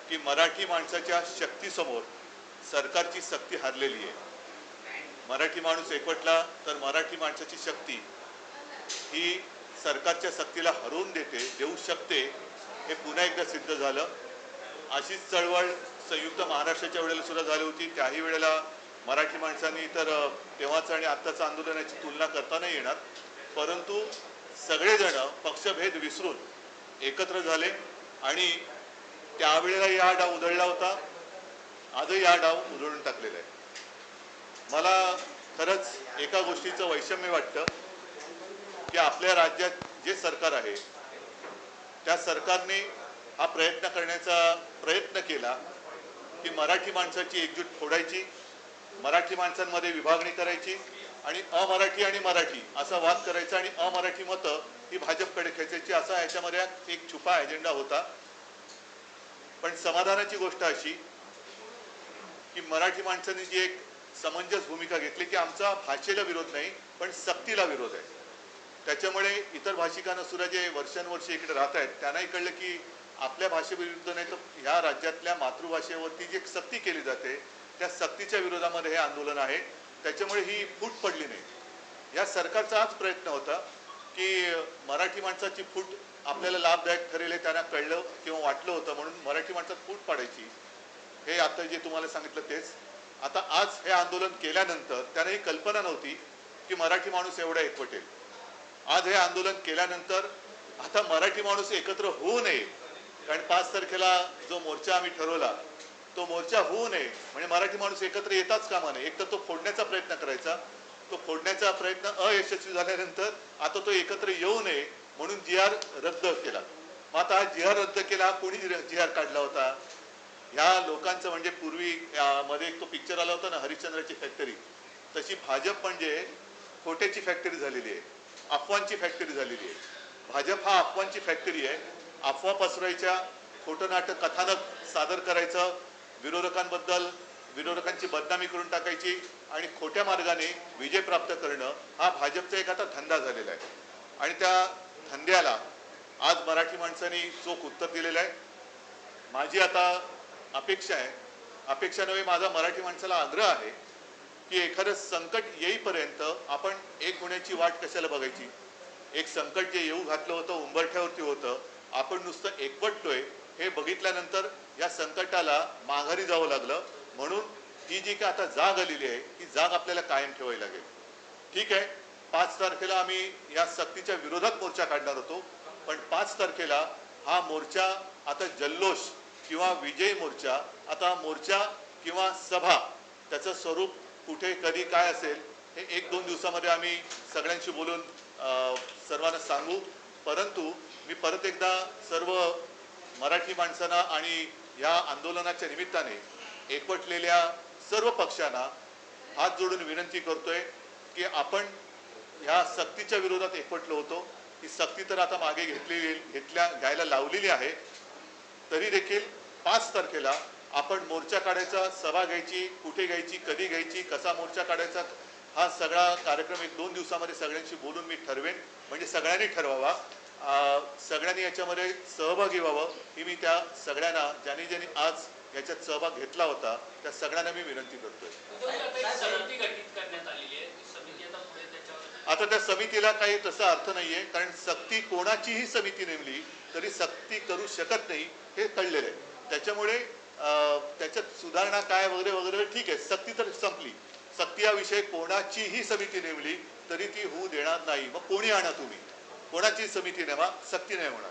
की मराठी माणसाच्या शक्तीसमोर सरकारची शक्ती हारलेली आहे. मराठी माणूस एकवटला तर मराठी माणसाची शक्ती ही सरकारच्या शक्तीला हरवून देऊ शकते, हे पुन्हा एकदा सिद्ध झालं. अशीच चळवळ संयुक्त महाराष्ट्राच्या वेळेला सुद्धा झाली होती. त्याही वेळेला मराठी माणसांनी तर तेव्हाचं आणि आत्ताचं आंदोलनाची तुलना करता नाही येणार, परंतु सगळेजण पक्षभेद विसरून एकत्र झाले आणि त्यावेळेला या डाव उधळला होता. आजही हा डाव उधळून टाकलेला आहे. मला खरंच एका गोष्टीचं वैषम्य वाटतं की आपल्या राज्यात जे सरकार आहे त्या सरकारने हा प्रयत्न केला की मराठी माणसाची एकजूट फोडायची, मराठी माणसांमध्ये विभागणी करायची आणि अमराठी आणि मराठी असा वाद करायचा आणि अमराठी मतं ही भाजपकडे खेचायची, असा याच्यामध्ये एक छुपा अजेंडा होता. पण समाधानाची गोष्ट अशी की मराठी माणसांनी जी एक समंजस भूमिका घेतली की आमचा भाषेला विरोध नाही पण सक्तीला विरोध आहे. त्याच्यामुळे इतर भाषिकांना सुद्धा जे वर्षानुवर्षे इकडे राहत आहेत त्यांनाही कळलं की आपल्या भाषेविरुद्ध नाही तर ह्या राज्यातल्या मातृभाषेवरती जी सक्ती केली जाते त्या सक्तीच्या विरोधामध्ये हे आंदोलन आहे. त्याच्यामुळे ही फूट पडली नाही. या सरकारचा हाच प्रयत्न होता की मराठी माणसाची फूट आपल्याला लाभदायक ठरेल हे त्यांना कळलं किंवा वाटलं होतं, म्हणून मराठी माणसात फूट पाडायची. हे आता जे तुम्हाला सांगितलं तेच. आता आज हे आंदोलन केल्यानंतर त्यांना ही कल्पना नव्हती की मराठी माणूस एवढा एकवटेल. आज हे आंदोलन केल्यानंतर आता मराठी माणूस एकत्र होऊ नये, कारण 5 तारखेला जो मोर्चा आम्ही ठरवला तो मोर्चा होऊ नये म्हणजे मराठी माणूस एकत्र येताच कामा नये. एक तर तो फोडण्याचा प्रयत्न करायचा, तो फोडण्याचा प्रयत्न अयशस्वी झाल्यानंतर आता तो एकत्र येऊ नये म्हणून जी.आर. रद्द केला. मग आता जी.आर. रद्द केला, कोणी जी.आर. काढला होता? ह्या लोकांचं म्हणजे पूर्वी मध्ये एक तो पिक्चर आला होता ना हरिश्चंद्राची फॅक्टरी, तशी भाजप म्हणजे खोट्याची फॅक्टरी झालेली आहे, अफवांची फॅक्टरी झालेली आहे. भाजप हा अफवांची फॅक्टरी आहे. अफवा पसरवायच्या, खोटं नाटक कथानक सादर करायचं, विरोधकांची बदनामी करून टाकायची आणि खोट्या मार्गाने विजय प्राप्त करणं हा भाजपचा एक आता धंदा झालेला आहे. आणि त्या धंद्याला आज मराठी माणसांनी चोख उत्तर दिलेलं आहे. माझी आता अपेक्षा नव्हे, माझा मराठी माणसाला आग्रह आहे की एखादं संकट येईपर्यंत आपण एक होण्याची वाट कशाला बघायची. एक संकट जे येऊ घातलं होतं, उंबरठ्यावरती होतं, आपण नुसतं एकवटतोय हे बघितल्यानंतर या संकटाला माघारी जावं लागलं. म्हणून ही जी काय आता जाग आलेली आहे ही जाग आपल्याला कायम ठेवावी लागेल. ठीक आहे, 5 तारखेला आम्ही या सक्तीच्या विरोधात मोर्चा काढणार होतो, पण 5 तारखेला हा मोर्चा आता जल्लोष किंवा विजय मोर्चा, आता मोर्चा किंवा सभा, त्याचं स्वरूप कुठे कधी काय असेल हे 1-2 दिवसामध्ये आम्ही सगळ्यांशी बोलून सर्वांना सांगू. परंतु मी परत एकदा सर्व मराठी माणसांना आणि या आंदोलनाच्या निमित्ताने एकवटलेल्या सर्व पक्षांना हात जोडून विनंती करतोय की आपण ह्या सक्तीच्या विरोधात एकवटलो होतो. ही सक्ती तर आता मागे घ्यायला लावलेली आहे, तरी देखील 5 तारखेला आपण मोर्चा काढायचा, सभा घ्यायची, कुठे घ्यायची, कधी घ्यायची, कसा मोर्चा काढायचा, हा सगळा कार्यक्रम 1-2 दिवसामध्ये सगळ्यांशी बोलून मी ठरवेन. म्हणजे सगळ्यांनी ठरवावा, सगळ्यांनी याच्यामध्ये सहभागी व्हावं ही मी त्या सगळ्यांना ज्यांनी आज याच्यात सहभाग घेतला होता त्या सगळ्यांना मी विनंती करतोय. आता त्या समितीला काही तसा अर्थ नाहीये, कारण सक्ती कोणाचीही समिती नेमली तरी सक्ती करू शकत नाही हे कळलेलं आहे. त्याच्यामुळे त्याच्यात सुधारणा काय वगैरे वगैरे ठीक आहे, सक्ती तर संपली. सक्ती हा विषय कोणाचीही समिती नेमली तरी ती होऊ देणार नाही. मग कोणी आणा, तुम्ही कोणाची समिती नेमा, सक्ती नाही होणार.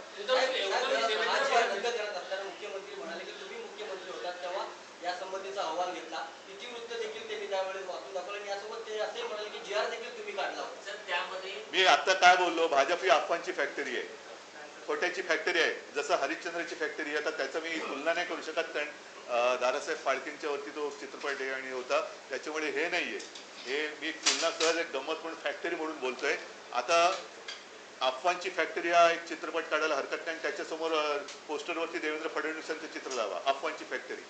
मुख्यमंत्री म्हणाले की तुम्ही मुख्यमंत्री होता तेव्हा या संबंधीचा अहवाल घेतला, इतिवृत्त देखील त्यांनी त्यावेळेस वाचून दाखवलं आणि यासोबत ते असे म्हणाले की जी.आर. देखील तुम्ही काढला होता. त्यामध्ये मी आता काय बोललो, भाजप ही अफवांची फॅक्टरी आहे, खोट्याची फॅक्टरी आहे. जसं हरिश्चंद्राची फॅक्टरी आहे, तर त्याचं मी तुलना नाही करू शकत, कारण दादासाहेब फाळकेंच्या वरती तो चित्रपट आहे आणि होता, त्याच्यामुळे हे नाहीये. हे मी तुलना सहज एक गंमत म्हणून फॅक्टरी म्हणून बोलतोय. आता अफवांची फॅक्टरी हा एक चित्रपट काढायला हरकत नाही, त्याच्यासमोर पोस्टरवरती देवेंद्र फडणवीसांचं चित्र लावा, अफवांची फॅक्टरी.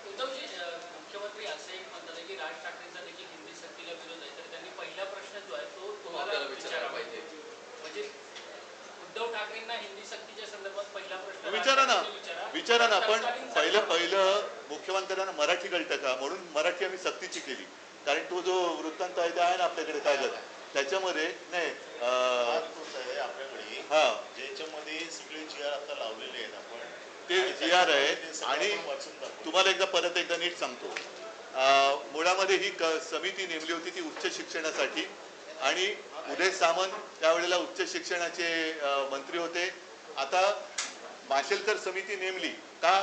मुख्यमंत्री असं एक म्हणतात की राज ठाकरेंचा देखील हिंदी सक्तीला विरोध आहे, तर त्यांनी पहिला प्रश्न जो आहे तो तुम्हाला विचारावा पाहिजे. म्हणजे उद्धव ठाकरेंना हिंदी सक्तीच्या संदर्भात पहिला प्रश्न विचारा ना, विचारा ना. आपण पहिलं मुख्यमंत्र्यांना मराठी कळतं का म्हणून मराठी आम्ही सक्तीची केली. कारण तो जो वृत्तांत आहे ते आहे ना आपल्याकडे कागद, त्याच्यामध्ये नाही आपल्याकडे हा ज्याच्यामध्ये सगळे जी आर आता लावलेले आहेत आपण ते जी आर आहे. आणि तुम्हाला परत एकदा नीट सांगतो, मुळामध्ये ही समिती नेमली होती ती उच्च शिक्षणासाठी, आणि उदय सामंत त्यावेळेला उच्च शिक्षणाचे मंत्री होते. आता माशेलकर समिती नेमली का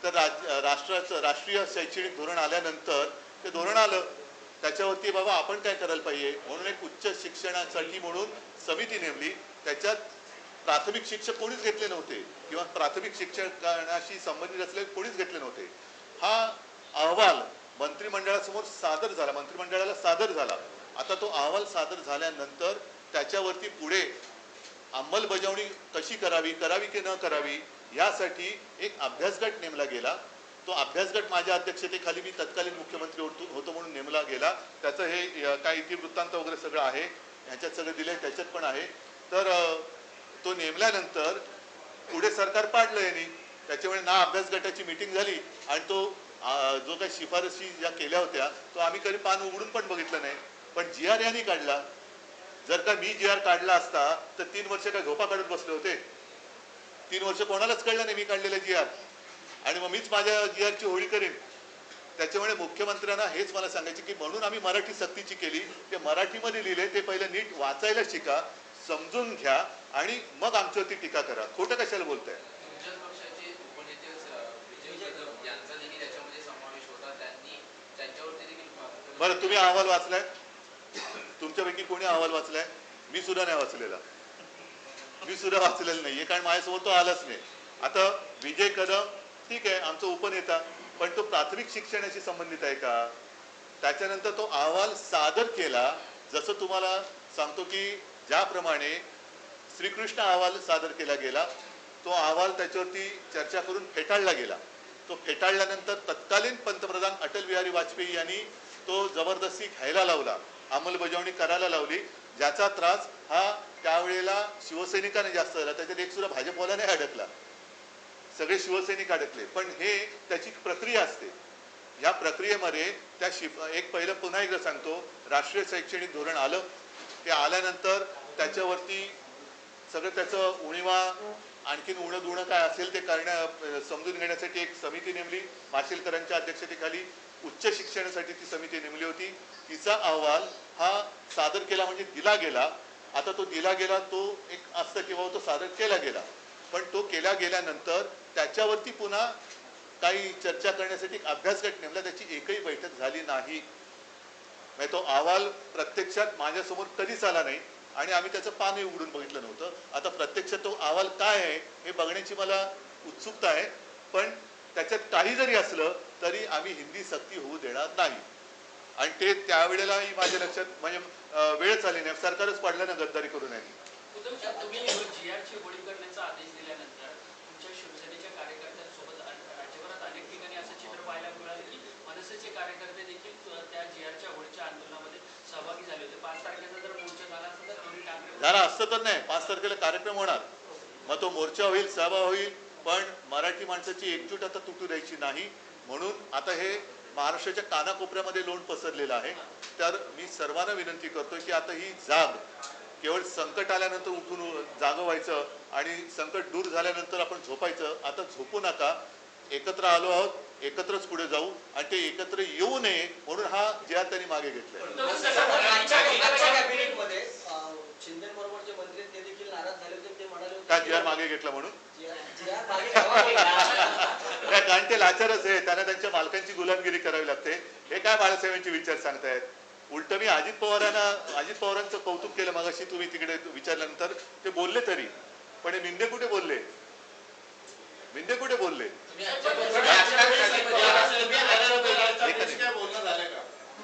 तर राष्ट्रीय शैक्षणिक धोरण आल्यानंतर ते धोरण आलं, त्याच्यावरती बाबा आपण काय करायला पाहिजे म्हणून एक उच्च शिक्षणासाठी म्हणून समिती नेमली. त्याच्यात प्राथमिक शिक्षक कोणीच घेतले नव्हते किंवा प्राथमिक शिक्षणाशी संबंधित असलेले कोणीच घेतले नव्हते. हा अहवाल मंत्रिमंडळासमोर सादर झाला, मंत्रिमंडळाला सादर झाला. आता तो अहवाल सादर झाल्यानंतर त्याच्यावरती पुढे अंमलबजावणी कशी करावी की न करावी यासाठी एक अभ्यासगट नेमला गेला. तो अभ्यासगट माझ्या अध्यक्षतेखाली मी तत्कालीन मुख्यमंत्री होतो म्हणून नेमला गेला. त्याचं हे काय इतिवृत्तांत वगैरे सगळं आहे, ह्याच्यात सगळं दिलंय, त्याच्यात पण आहे. तर तो नेमल्यानंतर पुढे सरकार पाडलं यांनी. त्याच्यामुळे ना अभ्यास गटाची मीटिंग झाली आणि तो जो काही शिफारशी ज्या केल्या होत्या तो आम्ही कधी पान उघडून पण बघितलं नाही. पण जी आर यांनी काढला. जर का मी जी आर काढला असता तर 3 वर्ष काय झोपा काढत बसले होते? 3 वर्ष कोणालाच कळलं नाही मी काढलेला जी आर, आणि मग मीच माझ्या जी आरची होळी करेन. त्याच्यामुळे मुख्यमंत्र्यांना हेच मला सांगायचे की म्हणून आम्ही मराठी सक्तीची केली. ते मराठीमध्ये लिहिले ते पहिलं नीट वाचायला शिका, समजून घ्या, आणि मग आमच्यावरती टीका करा. खोटं कशाला बोलताय? तुमच्याच पक्षाचे उपनेते विजय कदम यांचा देखील याच्यामध्ये समावेश होता. त्यांच्यावरती देखील बरं, तुम्ही अहवाल वाचलाय? तुमच्यापैकी कोणी अहवाल वाचलाय? मी सुद्धा नाही वाचलेला. मी सुद्धा वाचलेलं नाहीये, कारण माझ्यासोबत तो आलाच नाही. आता विजय कदम ठीक आहे आमचा उपनेता, पण तो प्राथमिक शिक्षणाशी संबंधित आहे का? त्याच्यानंतर तो अहवाल सादर केला. जसं तुम्हाला सांगतो की ज्याप्रमाणे श्रीकृष्ण अहवाल सादर केला गेला, तो अहवाल त्याच्यावरती चर्चा करून फेटाळला गेला. तो फेटाळल्यानंतर तत्कालीन पंतप्रधान अटल बिहारी वाजपेयी यांनी तो जबरदस्ती घ्यायला लावला, अंमलबजावणी करायला लावली, ज्याचा त्रास हा त्यावेळेला शिवसैनिकांनी जास्त झाला. त्याच्यात एक सुद्धा भाजपवाला नाही अडकला, सगळे शिवसैनिक अडकले. पण हे त्याची प्रक्रिया असते. या प्रक्रियेमध्ये एक पहिलं पुन्हा एकदा सांगतो, राष्ट्रीय शैक्षणिक धोरण आलं. ते आल्यानंतर त्याच्यावरती सगळं त्याचं उणीवा आणखीन उणं काय असेल ते समजून घेण्यासाठी एक समिती नेमली. माशेलकरांच्या अध्यक्षतेखाली उच्च शिक्षणासाठी ती समिती नेमली होती. तिचा अहवाल हा सादर केला म्हणजे दिला गेला. आता तो दिला गेला तो एक असतं किंवा तो सादर केला गेला, पण तो केला गेल्यानंतर त्याच्यावरती पुन्हा काही चर्चा करण्यासाठी एक अभ्यासगट नेमला. त्याची एकही बैठक झाली नाही. तो अहवाल प्रत्यक्षात माझ्यासमोर कधीच आला नाही आणि आम्ही त्याचं पानही उघडून बघितलं नव्हतं. आता प्रत्यक्षात तो अहवाल काय आहे हे बघण्याची मला उत्सुकता आहे, पण त्याच्यात काही जरी असलं तरी आम्ही हिंदी सक्ती होऊ देणार नाही. आणि ते त्यावेळेलाही माझ्या लक्षात म्हणजे वेळच आली नाही. सरकारच पाडलं ना गद्दारी करून यांनी. तुम्ही जीआरची होळी करण्याचा आदेश दिल्यानंतर तुमच्या शिवसेनेच्या कार्यकर्त्यांसोबत राज्यभरात अनेक ठिकाणी असं चित्र पाहायला मिळालं की मनसेचे कार्यकर्ते देखील त्या जीआरच्या होळीच्या आंदोलनामध्ये सहभागी झाले होते. 5 तारखेचा जर मोर्चा झाला असता तर दोन्ही ठाकरे झाला असतं तर नाही. 5 तारखेला कार्यक्रम होणार, मग तो मोर्चा होईल, सभा होईल, पण मराठी माणसाची एकजूट आता तुटू द्यायची नाही. म्हणून आता हे महाराष्ट्राच्या कानाकोपऱ्यामध्ये लोण पसरलेलं आहे. तर मी सर्वांना विनंती करतोय की आता ही जाग केवळ संकट आल्यानंतर उठून जागं व्हायचं आणि संकट दूर झाल्यानंतर आपण झोपायचं. आता झोपू नका. एकत्र आलो आहोत, एकत्रच पुढे जाऊ, आणि ते एकत्र येऊ नये म्हणून हा जी आर त्यांनी मागे घेतलाय. कॅबिनेटमध्ये शिंदेबरोबरचे मंत्री ते देखील नाराज झाले होते. ते म्हणाले होते का जी आर मागे घेतला म्हणून? कारण कारण ते लाचारच आहे, त्यांना त्यांच्या मालकांची गुलामगिरी करावी लागते. हे काय बाळासाहेबांचे विचार सांगतायत? उलट मी अजित पवारांचं कौतुक केलं मगाशी तुम्ही तिकडे विचारल्यानंतर. ते बोलले तरी, पण हे मिंदे कुठे बोलले? मिंदे कुठे बोलले?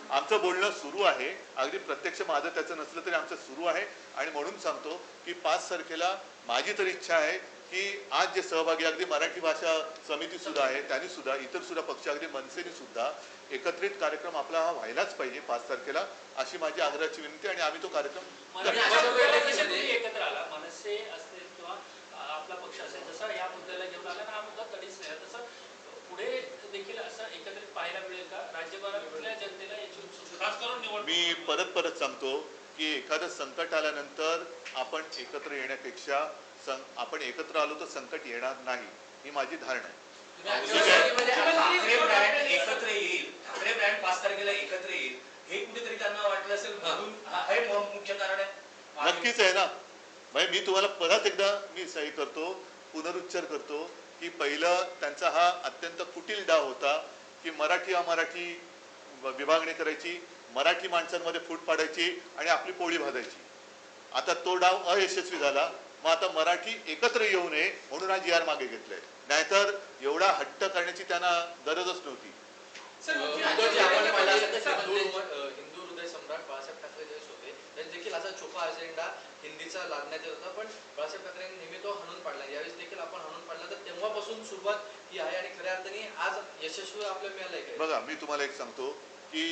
आमचं बोलणं सुरू आहे. अगदी प्रत्यक्ष माझं त्याचं नसलं तरी आमचं सुरू आहे. आणि म्हणून सांगतो की 5 तारखेला माझी तर इच्छा आहे की आज जे सहभागी अगदी मराठी भाषा समिती सुद्धा आहे त्यांनी सुद्धा, इतर सुद्धा पक्ष अगदी मनसेने सुद्धा एकत्रित कार्यक्रम आपला हा व्हायलाच पाहिजे 5 तारखेला, अशी माझी आग्रहाची विनंती. आणि आम्ही तो कार्यक्रम एकत्र आला मनसे असतील किंवा आपला पक्ष असेल, जसं या मुद्द्याला घेऊन आला हा मुद्दा कधीच नाही, तसं पुढे देखील असं एकत्रित पाहायला मिळेल का? राज्यभरातल्या जनतेला याची उत्सुकता खास करून निवड मी परत सांगतो की एखादं संकट आल्यानंतर आपण एकत्र येण्यापेक्षा आपण एकत्र आलो तर संकट येणार नाही, ही माझी धारणा आहे. ठाकरे ब्रँड एकत्र येईल, ठाकरे ब्रँड 5 तारखेला एकत्र येईल, हे कुठेतरी त्यांना वाटलं असेल, म्हणून हे मुख्य कारण आहे. नक्कीच आहे ना. म्हणजे मी तुम्हाला परत एकदा सही करतो, पुनरुच्चार करतो की पहिलं त्यांचा हा अत्यंत कुटील डाव होता की मराठी अमराठी विभागणी करायची, मराठी माणसांमध्ये फूट पाडायची आणि आपली पोळी भाजायची. आता तो डाव अयशस्वी झाला. मग आता मराठी एकत्र येऊ नये म्हणून हा GR मागे घेतलाय, नाहीतर एवढा हट्ट करण्याची त्यांना गरजच नव्हती. हिंदू हृदय सम्राट बाळासाहेब ठाकरे जे होते त्यांनी देखील असा छुपा अजेंडा हिंदीचा लादण्यात येत होता, पण बाळासाहेब ठाकरेंनी नेहमी तो हाणून पाडला. यावेळेस देखील आपण हाणून पाडला, तर तेव्हापासून सुरुवात ही आहे आणि खऱ्या अर्थाने आज यशस्वी आपल्याला मिळालंय काय? बघा, मी तुम्हाला एक सांगतो की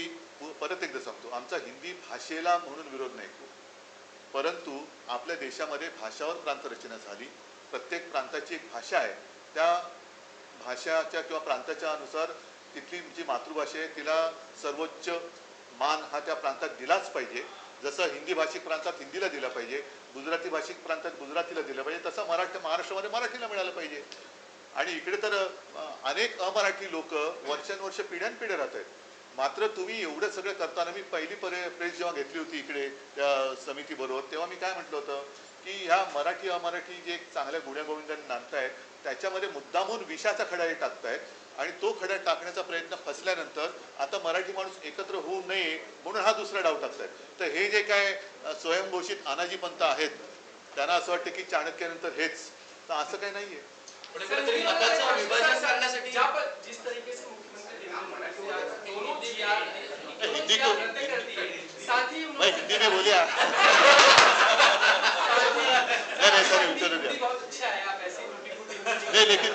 परत एकदा सांगतो, आमचा हिंदी भाषेला म्हणून विरोध नाही, परंतु आपल्या देशामध्ये भाषावर प्रांतरचना झाली. प्रत्येक प्रांताची एक भाषा आहे, त्या भाषाच्या किंवा प्रांताच्या अनुसार तिथली जी मातृभाषा आहे तिला सर्वोच्च मान हा त्या प्रांतात दिलाच पाहिजे. जसं हिंदी भाषिक प्रांतात हिंदीला दिला पाहिजे, गुजराती भाषिक प्रांतात गुजरातीला दिलं पाहिजे, तसं महाराष्ट्रामध्ये मराठीला मिळालं पाहिजे. आणि इकडे तर अनेक अमराठी लोक वर्षानुवर्ष पिढ्यानपिढ्या राहत आहेत. मात्र तुम्ही एवढं सगळं करताना, मी पहिली प्रेस जेव्हा घेतली होती इकडे त्या समितीबरोबर, तेव्हा मी काय म्हटलं होतं की ह्या मराठी अमराठी जे चांगल्या गुण्यागोविंदांनी नांदतायत त्याच्यामध्ये मुद्दामून विषाचा खडा हे टाकतायत आणि तो खडा टाकण्याचा प्रयत्न फसल्यानंतर आता मराठी माणूस एकत्र होऊ नये म्हणून हा दुसरा डाव टाकतायत. तर हे जे काय स्वयंघोषित अनाजी पंत आहेत त्यांना असं वाटतं की चाणक्यानंतर हेच, तर असं काही नाहीये. मताचं विभाजन करण्यासाठी जिस तरीके से मुख्यमंत्री देवेंद्र फडणवीस दोनों हिंदी को साथ ही मैं हिंदी में बोलिया नहीं सर उत्तर दिया बहुत अच्छा है, आप ऐसे नहीं, लेकिन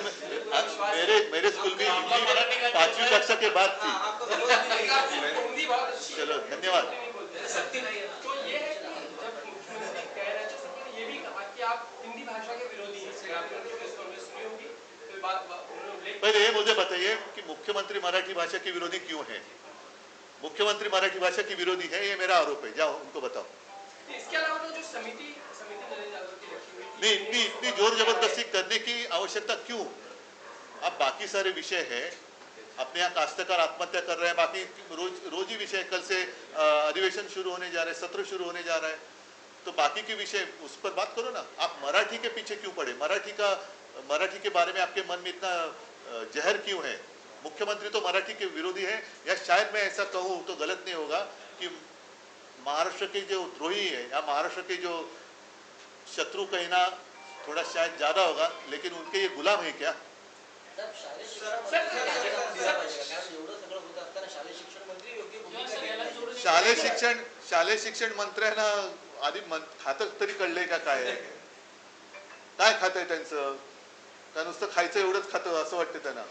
मेरे स्कूल में हिंदी 5वीं कक्षा के बाद थी. हिंदी बहुत अच्छी चलो धन्यवाद. सकती नहीं है. तो ये है कि जब मुख्यमंत्री कह रहे थे, सबने ये भी कहा कि आप हिंदी भाषा के विरोधी हैं. आपने प्रेस कॉन्फ्रेंस सुनी होगी, तो पहले ये मुझे बताइए कि मुख्यमंत्री मराठी भाषा के विरोधी क्यों है? मुख्यमंत्री मराठी भाषा की विरोधी है, ये मेरा आरोप है. जाओ उनको बताओ. इसके अलावा तो जो समिति नरेंद्र यादव की रखी हुई थी, नहीं, इतनी जोर जबरदस्ती करने की आवश्यकता क्यों? अब बाकी सारे विषय हैं, अपने यहाँ काश्तकार आत्महत्या कर रहे हैं, बाकी रोज ही विषय, कल से अधिवेशन शुरू होने जा रहे हैं, सत्र शुरू होने जा रहा है, तो बाकी के विषय उस पर बात करो ना. आप मराठी के पीछे क्यों पड़े? मराठी के बारे में आपके मन में इतना जहर क्यों है? मुख्यमंत्री तो मराठी के विरोधी है, या शायद मैं ऐसा कहूँ तो गलत नहीं होगा कि महाराष्ट्र के जो द्रोही है या महाराष्ट्र के जो शत्रु कहना थोड़ा शायद ज्यादा होगा, लेकिन उनके ये गुलाम है क्या? शालेय शिक्षण मंत्री योग्य भूमिका शालेय शिक्षण मंत्र्यांना आधी खातं तरी कळलंय का काय खातं त्यांचं? का नुसतं खायचं एवढंच खातं असं वाटतं त्यांना?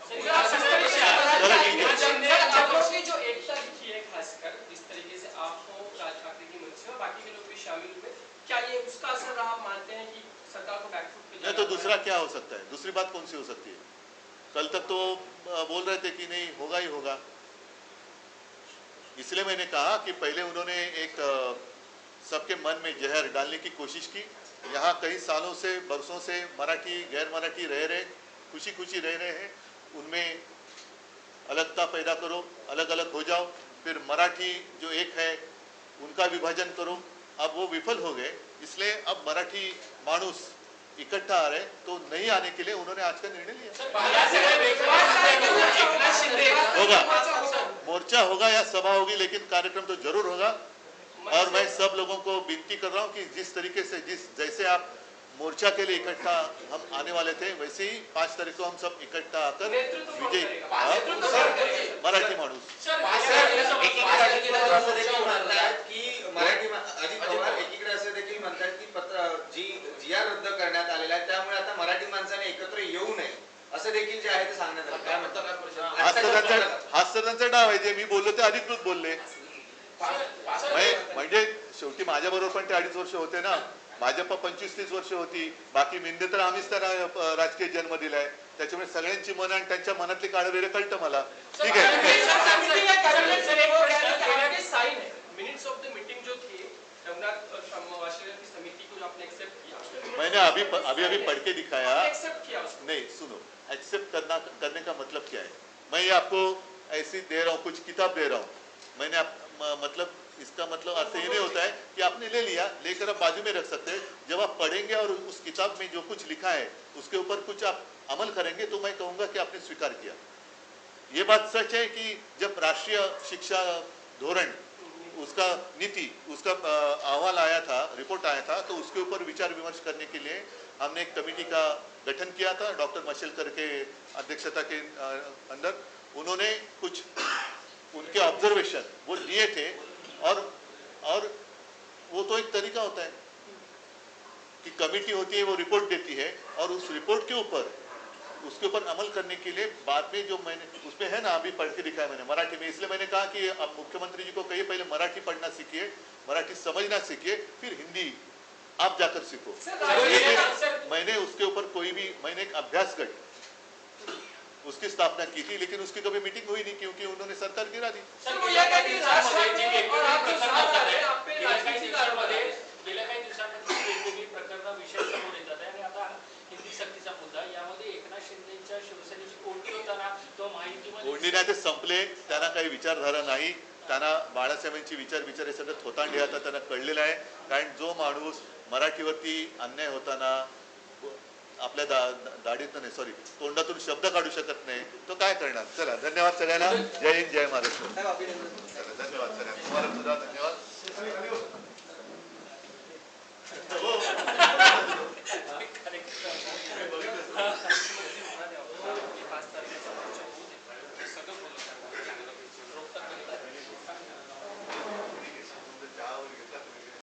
जो एकता दिखी है, खासकर जिस तरीके से आप हो, राज ठाकरे की मंच में बाकी के लोग भी शामिल हुए, क्या ये उसका असर रहा? आप मानते हैं कि सरकार को बैकफुट पे नहीं, तो दूसरा क्या हो सकता है? दूसरी बात कौन सी हो सकती है? कल तक तो बोल रहे थे कि नहीं होगा ही होगा. इसलिए मैंने कहा कि पहले उन्होंने एक सबके मन में जहर डालने की कोशिश की. यहाँ कई सालों से, बरसों से मराठी गैर मराठी रह रहे, खुशी खुशी रह रहे हैं, उनमें अलगता पैदा करो, अलग अलग हो जाओ, फिर मराठी जो एक है उनका विभाजन करो. अब वो विफल हो गए, इसलिए अब मराठी मानुस इकट्ठा आ रहे, तो नहीं आने के लिए उन्होंने आज का निर्णय लिया. होगा, मोर्चा होगा या सभा होगी, लेकिन कार्यक्रम तो जरूर होगा. और मैं सब लोगों को विनती कर रहा हूँ कि जिस तरीके से जैसे आप मोर्चा के लिए इकट्ठा हम आने वाले थे, वैसे ही 5 तारीख को हम सब इकट्ठा आकर विजय मराठी माणूस. अजित पवार एकीकडे असं देखील म्हणतात की GR रद्द करण्यात आलेला आहे, त्यामुळे आता मराठी माणसाने एकत्र येऊ नये असं देखील जे आहे ते सांगण्यात आलं. काय म्हणतात? हाच तर त्यांचा डाव आहे. जे मी बोललो ते अधिकृत बोलले. म्हणजे शेवटी माझ्या बरोबर पण ते 2.5 वर्ष होते ना, भाजप 25-30 वर्ष होती, बाकी मिंदे तर आम्हीच त्यांना राजकीय जन्म दिलाय. त्याच्यामुळे सगळ्यांची मन आणि त्यांच्या मनातली काळवेर कळतं मला. ठीक आहे. मिनट्स ऑफ द मीटिंग जो थी रघुनाथ वाशीराम की समिति को जो आपने एक्सेप्ट किया, मैंने अभी पढ़ के दिखाया. एक्सेप्ट किया उसको. नहीं सुनो, एक्सेप्ट करने का मतलब क्या है? मैं ये आपको ऐसी दे रहा हूँ, कुछ किताब दे रहा हूँ. मैंने मतलब इसका मतलब अर्थ ये नहीं होता है कि आपने ले लिया, लेकर आप बाजू में रख सकते हैं. जब आप पढ़ेंगे और उस किताब में जो कुछ लिखा है उसके ऊपर कुछ आप अमल करेंगे तो मैं कहूँगा कि आपने स्वीकार किया. ये बात सच है कि जब राष्ट्रीय शिक्षा धोरण उसका नीति उसका अहवाल आया था, रिपोर्ट आया था, तो उसके ऊपर विचार विमर्श करने के लिए हमने एक कमेटी का गठन किया था डॉक्टर मशेलकर के अध्यक्षता के अंदर. उन्होंने कुछ उनके ऑब्जर्वेशन वो लिए थे और वो तो एक तरीका होता है कि कमेटी होती है, वो रिपोर्ट देती है और उस रिपोर्ट के ऊपर उसके ऊपर अमल करने के लिए बाद में जो मैंने उसमें है ना, अभी पढ़ के दिखाया मैंने मराठी में. इसलिए मैंने कहा कि अब मुख्यमंत्री जी को कहिए पहले मराठी पढ़ना सीखिए, मराठी समझना सीखिए, फिर हिंदी आप जाकर सीखो. मैंने उसके ऊपर मैंने एक अभ्यास गट उसकी स्थापना की थी, लेकिन उसकी कभी मीटिंग हुई नहीं क्योंकि उन्होंने सरकार गिरा दी. गेल्या काही दिवसांमध्ये वेगवेगळी प्रकरणं विषय समोर येतात आहे आणि आता हिंदी सक्तीचा मुद्दा यामध्ये एकनाथ शिंदेच्या शिवसेनेची कोंडी होताना तो माहितीमध्ये कोंडी नाही ते संपले. त्यांना काही विचारधारा नाही. त्यांना बाळासाहेबांची विचार हे सगळं थोतांडी आता त्यांना कळलेलं आहे. कारण जो माणूस मराठीवरती अन्याय होताना आपल्या दाढीतून नाही सॉरी तोंडातून शब्द काढू शकत नाही तो काय करणार. चला धन्यवाद सगळ्यांना. जय हिंद जय महाराष्ट्र. धन्यवाद सगळ्यांना. तुम्हाला सुद्धा धन्यवाद.